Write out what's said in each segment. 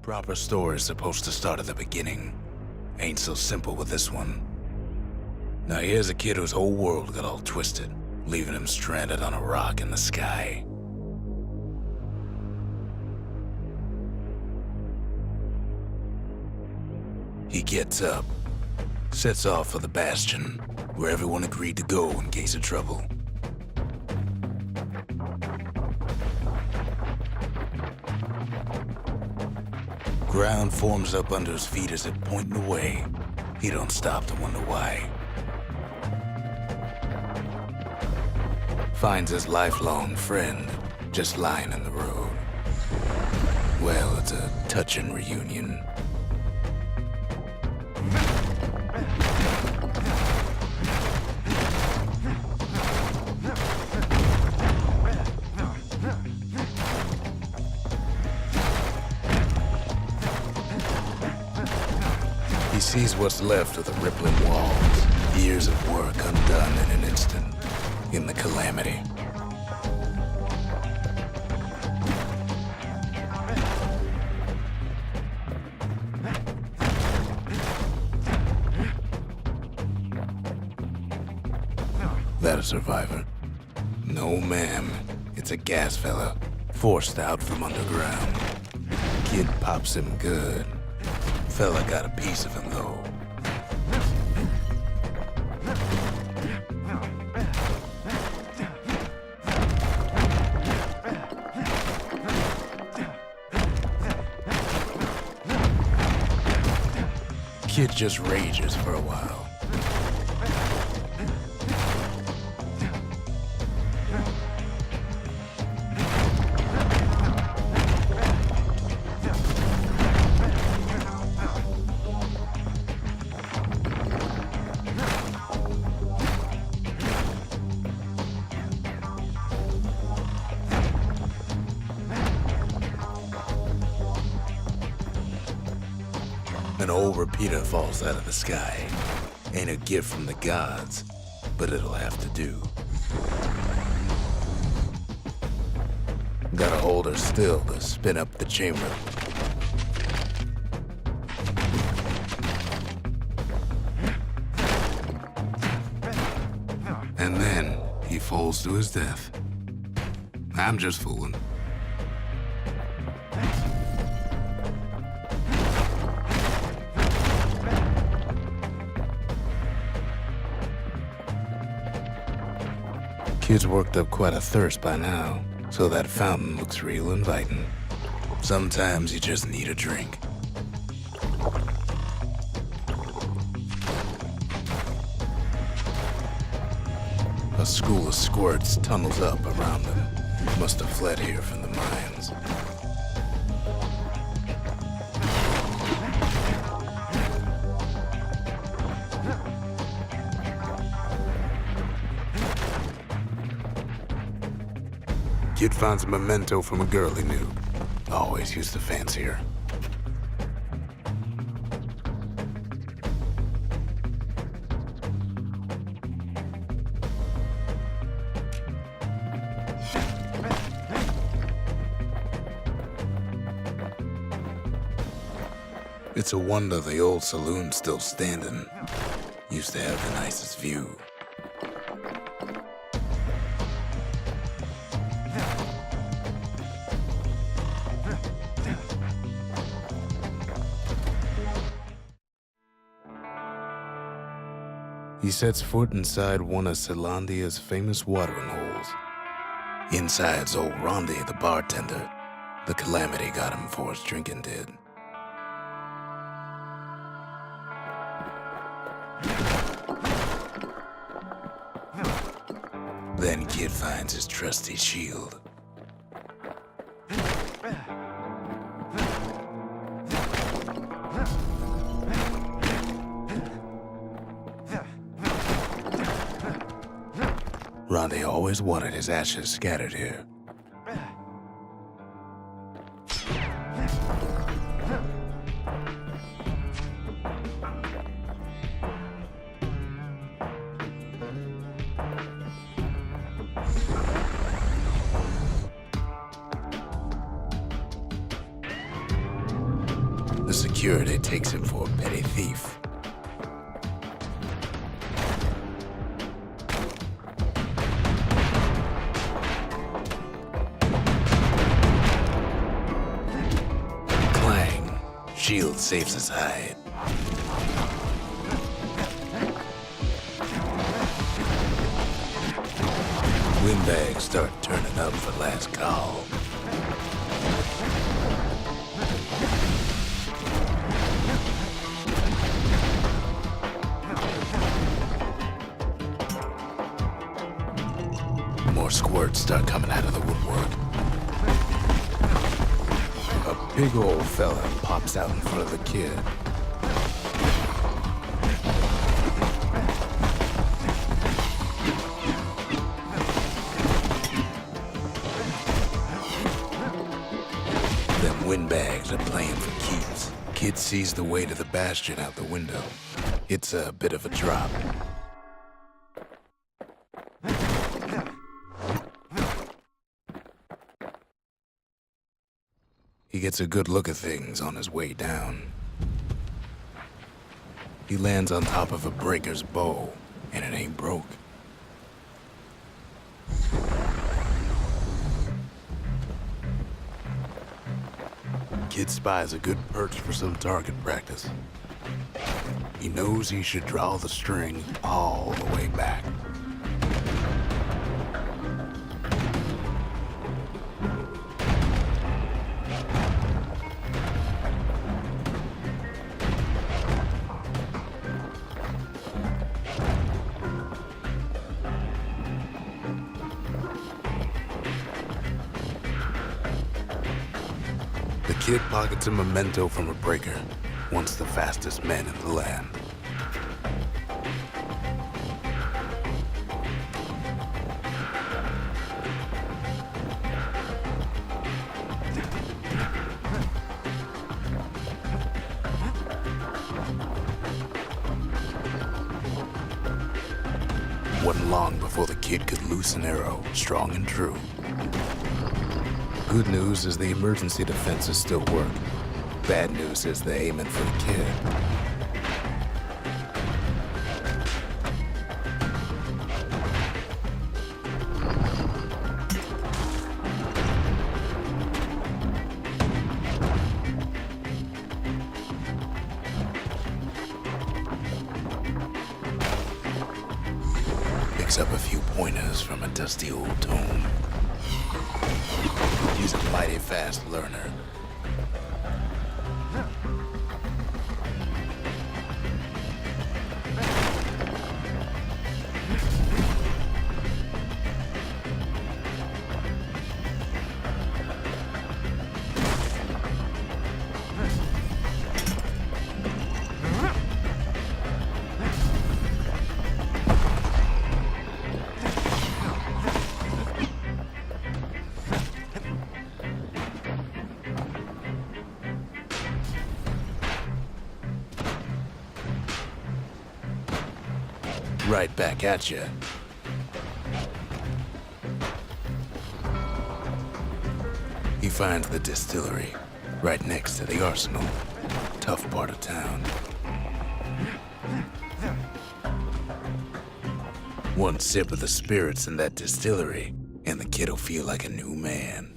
Proper story's supposed to start at the beginning. Ain't so simple with this one. Now here's a kid whose whole world got all twisted, leaving him stranded on a rock in the sky. He gets up, sets off for the Bastion, where everyone agreed to go in case of trouble. Ground forms up under his feet as it pointing away. He don't stop to wonder why. Finds his lifelong friend just lying in the road. Well, it's a touching reunion. He sees what's left of the rippling walls, years of work undone in an instant, in the calamity. That a survivor? No, ma'am. It's a gas fella, forced out from underground. Kid pops him good. Fella got a piece of him, though. Kid just rages for a while. An old repeater falls out of the sky. Ain't a gift from the gods, but it'll have to do. Gotta hold her still to spin up the chamber. And then he falls to his death. I'm just fooling. Kid's worked up quite a thirst by now, so that fountain looks real inviting. Sometimes you just need a drink. A school of squirts tunnels up around them. Must have fled here from the mines. Kid finds a memento from a girl he knew. Always used to fancy her. It's a wonder the old saloon's still standing. Used to have the nicest view. He sets foot inside one of Zealandia's famous watering holes. Inside's old Rondi, the bartender. The calamity got him before his drinking did. Then Kid finds his trusty shield. Rondi always wanted his ashes scattered here. The security takes him for a petty thief. Clang. Shield saves his hide. Windbags start turning up for last call. More squirts start coming out of the woodwork. A big old fella pops out in front of the kid. Them windbags are playing for keeps. Kid sees the way to the Bastion out the window. It's a bit of a drop. He gets a good look at things on his way down. He lands on top of a breaker's bow, and it ain't broke. Kid spies a good perch for some target practice. He knows he should draw the string all the way back. The kid pockets a memento from a breaker, once the fastest man in the land. Wasn't long before the kid could loose an arrow, strong and true. Good news is the emergency defenses still work. Bad news is they're aiming for the kid. Picks up a few pointers from a dusty old tome. He's a mighty fast learner. Right back at you. He finds the distillery, right next to the arsenal. Tough part of town. One sip of the spirits in that distillery, and the kid'll feel like a new man.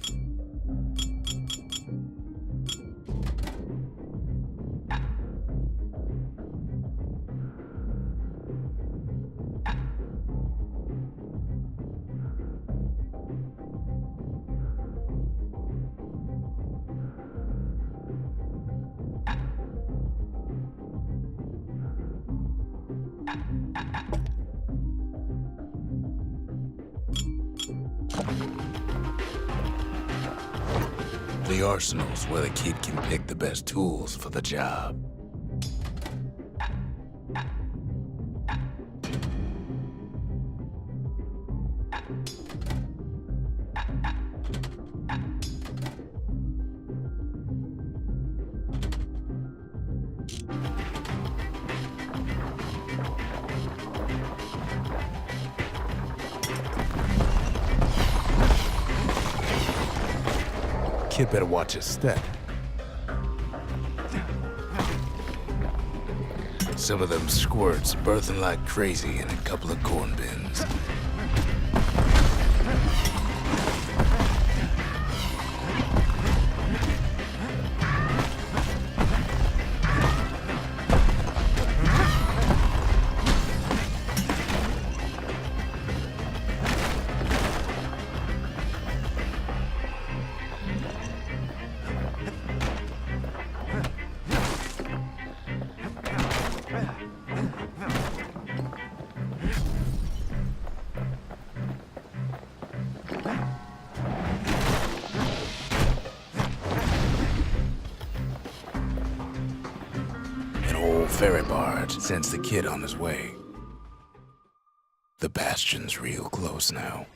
The arsenal's where the kid can pick the best tools for the job. Kid better watch his step. Some of them squirts birthing like crazy in a couple of corn bins. Ferry barge sends the kid on his way. The Bastion's real close now.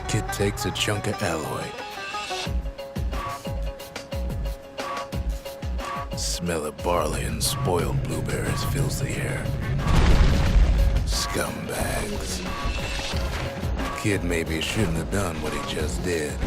Kid takes a chunk of alloy. Smell of barley and spoiled blueberries fills the air. Scumbags. Kid maybe shouldn't have done what he just did.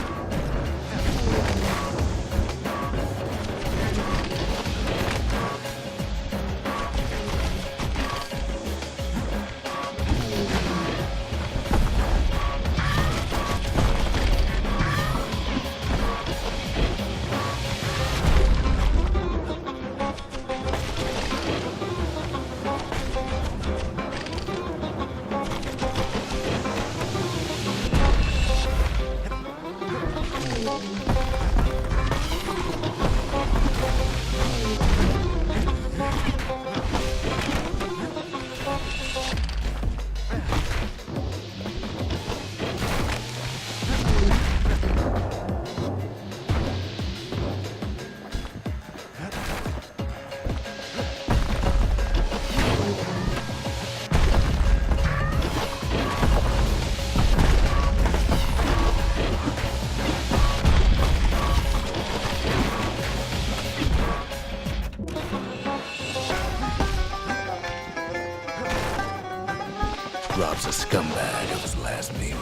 Robs a scumbag of his last meal.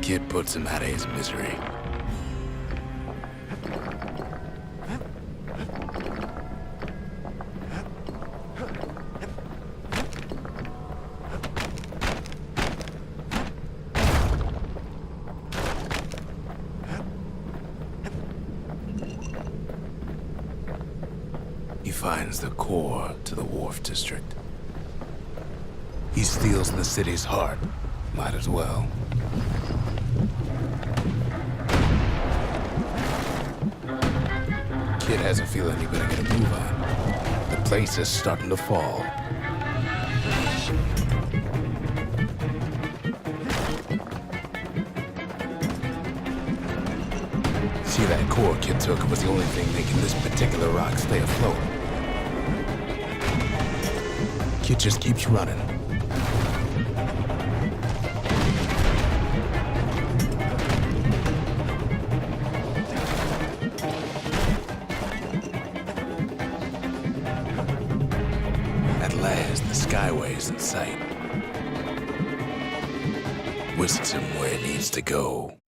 Kid puts him out of his misery. He finds the core to the Wharf District. He steals the city's heart. Might as well. Kid has a feeling he better get a move on. The place is starting to fall. See, that core Kid took was the only thing making this particular rock stay afloat. Kid just keeps running. At last, the Skyway's in sight. whisks him where he needs to go.